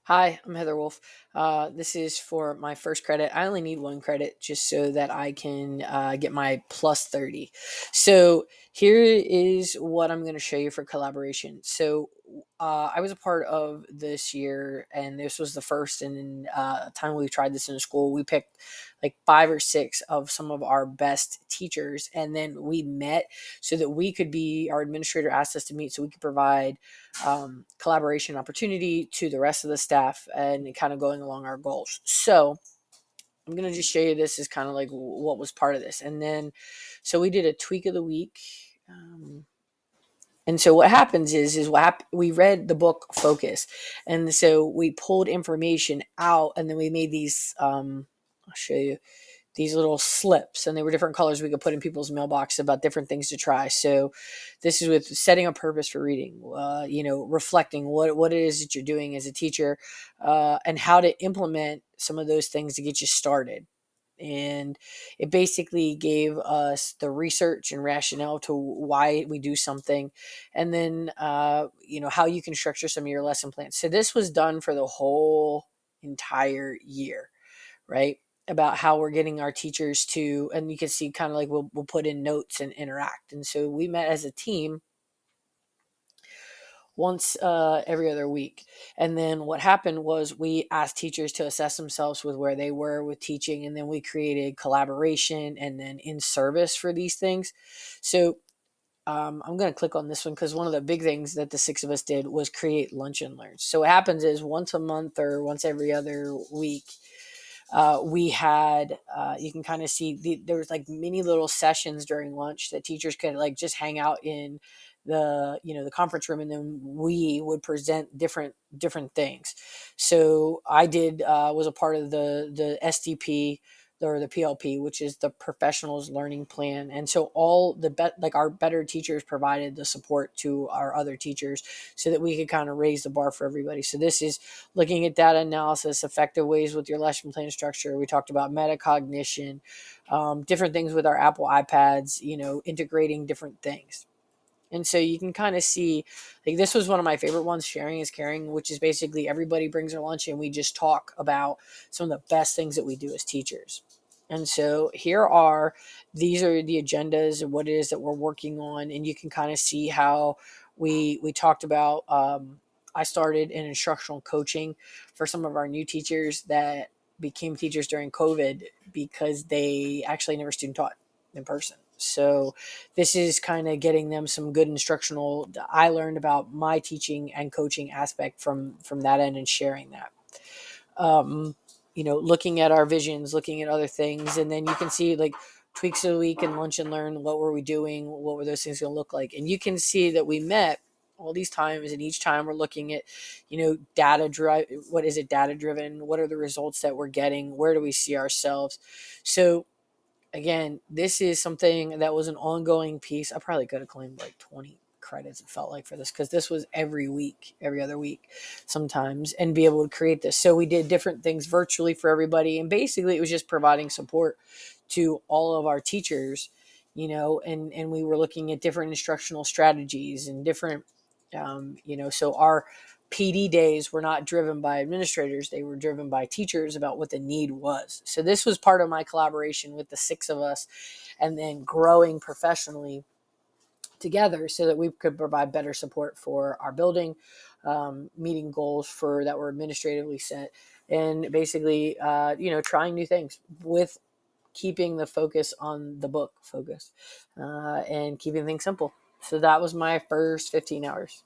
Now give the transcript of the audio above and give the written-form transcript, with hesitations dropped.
Hi, I'm Heather Wolfe. This is for my first credit. I only need one credit just so that I can get my plus 30. So here is what I'm going to show you for collaboration. I was a part of this year, and this was the first. And in time we tried this in school, we picked like 5 or 6 of some of our best teachers, and then we met so that we could be. Our administrator asked us to meet so we could provide collaboration opportunity to the rest of the staff and kind of going along our goals. So I'm going to just show you this as kind of like what was part of this. And then, so we did a tweak of the week. And so what happens is we read the book Focus. And so we pulled information out and then we made these, I'll show you these little slips, and they were different colors we could put in people's mailbox about different things to try. So this is with setting a purpose for reading, reflecting what it is that you're doing as a teacher, and how to implement some of those things to get you started. And it basically gave us the research and rationale to why we do something, and then how you can structure some of your lesson plans. So this was done for the whole entire year, right? About how we're getting our teachers to, and you can see kind of like we'll put in notes and interact. And so we met as a team once every other week. And then what happened was we asked teachers to assess themselves with where they were with teaching, and then we created collaboration and then in service for these things. So I'm going to click on this one because one of the big things that the 6 of us did was create lunch and learns. So what happens is once a month or once every other week, we had you can kind of see there was like mini little sessions during lunch that teachers could like just hang out in the conference room, and then we would present different things. So I did was a part of the SDP or the PLP, which is the professionals learning plan. And so all like our better teachers provided the support to our other teachers so that we could kind of raise the bar for everybody. So this is looking at data analysis, effective ways with your lesson plan structure. We talked about metacognition, different things with our Apple iPads, integrating different things. And so you can kind of see, like, this was one of my favorite ones, sharing is caring, which is basically everybody brings their lunch and we just talk about some of the best things that we do as teachers. And so these are the agendas and what it is that we're working on. And you can kind of see how we talked about, I started in instructional coaching for some of our new teachers that became teachers during COVID because they actually never student taught in person. So this is kind of getting them some good instructional. I learned about my teaching and coaching aspect from that end and sharing that. Looking at our visions, looking at other things, and then you can see like tweaks of the week and lunch and learn. What were we doing? What were those things going to look like? And you can see that we met all these times, and each time we're looking at, data drive. What is it? Data driven. What are the results that we're getting? Where do we see ourselves? So again, this is something that was an ongoing piece. I probably could have claimed like 20 credits, it felt like, for this, because this was every week, every other week sometimes, and be able to create this. So we did different things virtually for everybody. And basically it was just providing support to all of our teachers, and we were looking at different instructional strategies and different, so our PD days were not driven by administrators. They were driven by teachers about what the need was. So this was part of my collaboration with the 6 of us, and then growing professionally together so that we could provide better support for our building, meeting goals that were administratively set, and basically, trying new things with keeping the focus on the book Focus, and keeping things simple. So that was my first 15 hours.